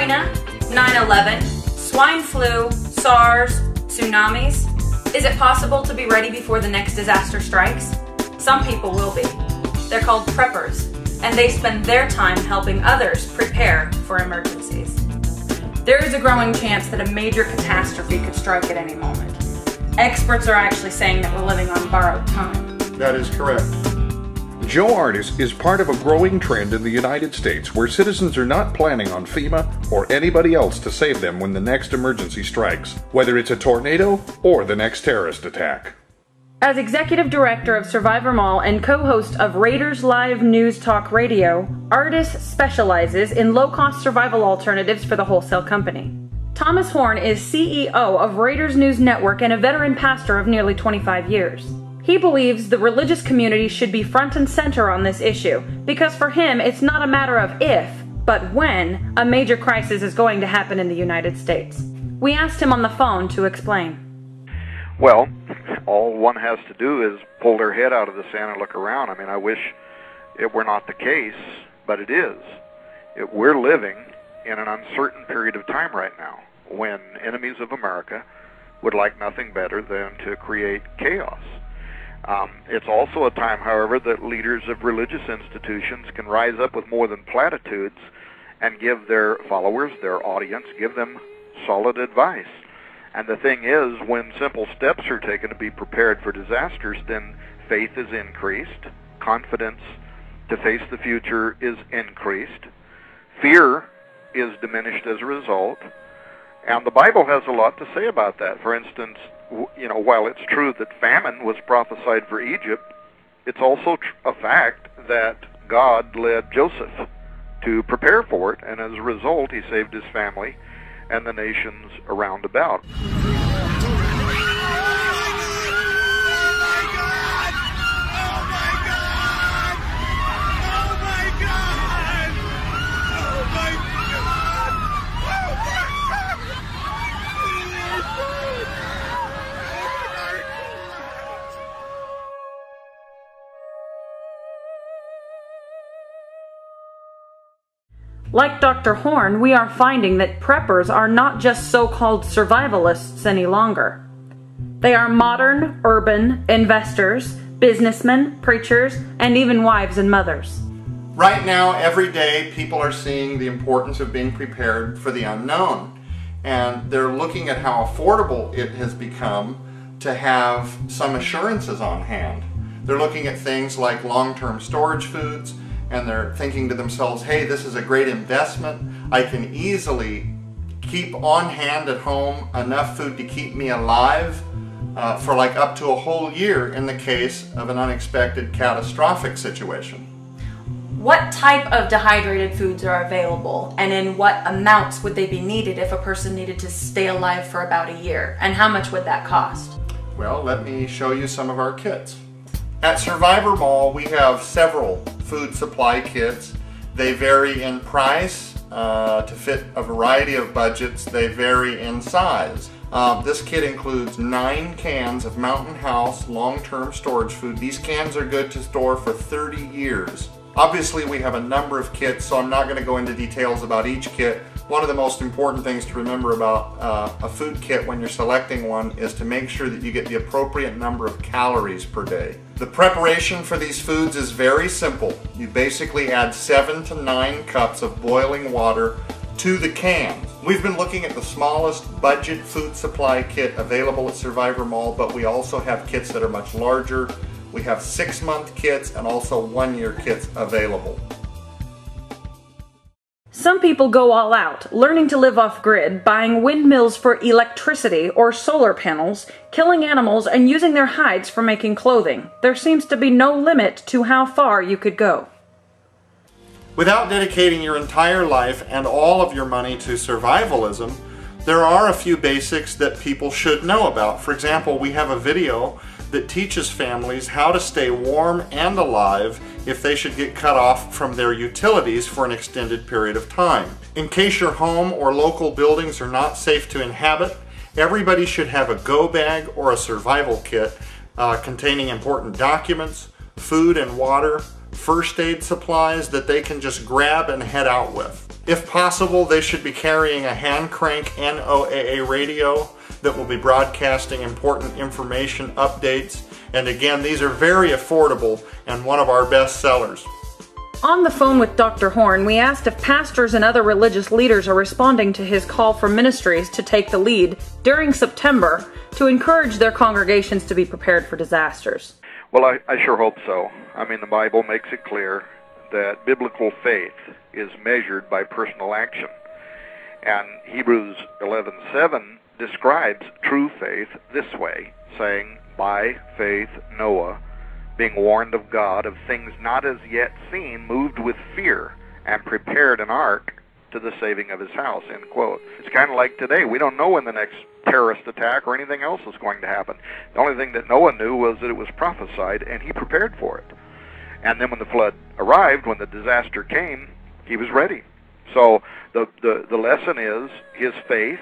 China, 9/11, swine flu, SARS, tsunamis. Is it possible to be ready before the next disaster strikes? Some people will be. They're called preppers, and they spend their time helping others prepare for emergencies. There is a growing chance that a major catastrophe could strike at any moment. Experts are actually saying that we're living on borrowed time. That is correct. Joe Artis is part of a growing trend in the United States where citizens are not planning on FEMA or anybody else to save them when the next emergency strikes, whether it's a tornado or the next terrorist attack. As executive director of Survivor Mall and co-host of Raiders Live News Talk Radio, Artis specializes in low-cost survival alternatives for the wholesale company. Thomas Horn is CEO of Raiders News Network and a veteran pastor of nearly 25 years. He believes the religious community should be front and center on this issue, because for him it's not a matter of if, but when, a major crisis is going to happen in the United States. We asked him on the phone to explain. Well, all one has to do is pull their head out of the sand and look around. I mean, I wish it were not the case, but it is. We're living in an uncertain period of time right now when enemies of America would like nothing better than to create chaos. It's also a time, however, that leaders of religious institutions can rise up with more than platitudes and give their followers, their audience, give them solid advice. And the thing is, when simple steps are taken to be prepared for disasters, then faith is increased, confidence to face the future is increased, fear is diminished as a result, and the Bible has a lot to say about that. For instance, while it's true that famine was prophesied for Egypt, it's also a fact that God led Joseph to prepare for it, and as a result, he saved his family and the nations around about. Like Dr. Horn, we are finding that preppers are not just so-called survivalists any longer. They are modern, urban investors, businessmen, preachers, and even wives and mothers. Right now, every day, people are seeing the importance of being prepared for the unknown. And they're looking at how affordable it has become to have some assurances on hand. They're looking at things like long-term storage foods, and they're thinking to themselves, hey, this is a great investment. I can easily keep on hand at home enough food to keep me alive for like up to a whole year in the case of an unexpected catastrophic situation. What type of dehydrated foods are available, and in what amounts would they be needed if a person needed to stay alive for about a year? And how much would that cost? Well, let me show you some of our kits. At Survivor Mall, we have several food supply kits. They vary in price to fit a variety of budgets. They vary in size. This kit includes 9 cans of Mountain House long-term storage food. These cans are good to store for 30 years. Obviously, we have a number of kits, so I'm not going to go into details about each kit. One of the most important things to remember about a food kit when you're selecting one is to make sure that you get the appropriate number of calories per day. The preparation for these foods is very simple. You basically add 7 to 9 cups of boiling water to the can. We've been looking at the smallest budget food supply kit available at Survivor Mall, but we also have kits that are much larger. We have 6-month kits and also 1-year kits available. Some people go all out, learning to live off-grid, buying windmills for electricity or solar panels, killing animals, and using their hides for making clothing. There seems to be no limit to how far you could go. Without dedicating your entire life and all of your money to survivalism, there are a few basics that people should know about. For example, we have a video that teaches families how to stay warm and alive if they should get cut off from their utilities for an extended period of time. In case your home or local buildings are not safe to inhabit, everybody should have a go bag or a survival kit containing important documents, food and water, first aid supplies that they can just grab and head out with. If possible, they should be carrying a hand crank NOAA radio that will be broadcasting important information updates. And again, these are very affordable and one of our best sellers. On the phone with Dr. Horn, we asked if pastors and other religious leaders are responding to his call for ministries to take the lead during September to encourage their congregations to be prepared for disasters. Well, I sure hope so. I mean, the Bible makes it clear that biblical faith is measured by personal action. And Hebrews 11:7 describes true faith this way, saying, by faith Noah, being warned of God of things not as yet seen, moved with fear, and prepared an ark to the saving of his house, end quote. It's kind of like today. We don't know when the next terrorist attack or anything else is going to happen. The only thing that Noah knew was that it was prophesied, and he prepared for it. And then when the flood arrived, when the disaster came, he was ready. So the lesson is his faith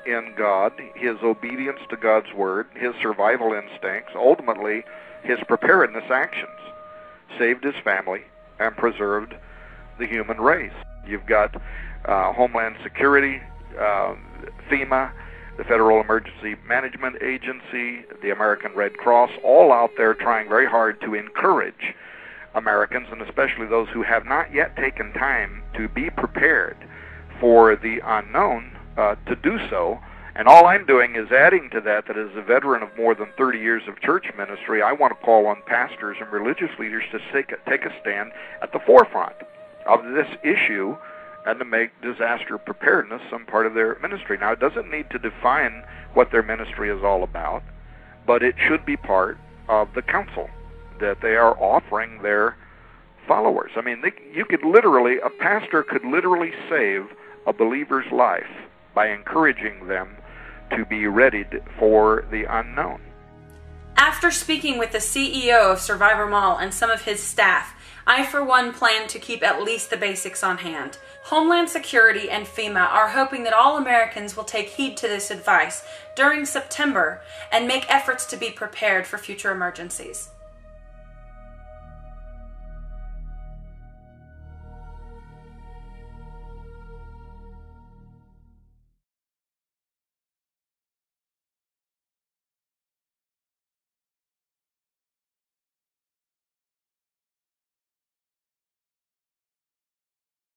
in God, his obedience to God's word, his survival instincts, ultimately his preparedness actions saved his family and preserved the human race. You've got Homeland Security, FEMA, the Federal Emergency Management Agency, the American Red Cross, all out there trying very hard to encourage Americans, and especially those who have not yet taken time to be prepared for the unknown, to do so. And all I'm doing is adding to that as a veteran of more than 30 years of church ministry, I want to call on pastors and religious leaders to take a stand at the forefront of this issue and to make disaster preparedness some part of their ministry. Now, it doesn't need to define what their ministry is all about, but it should be part of the counsel that they are offering their followers. I mean, a pastor could literally save a believer's life by encouraging them to be readied for the unknown. After speaking with the CEO of Survivor Mall and some of his staff, I for one plan to keep at least the basics on hand. Homeland Security and FEMA are hoping that all Americans will take heed to this advice during September and make efforts to be prepared for future emergencies.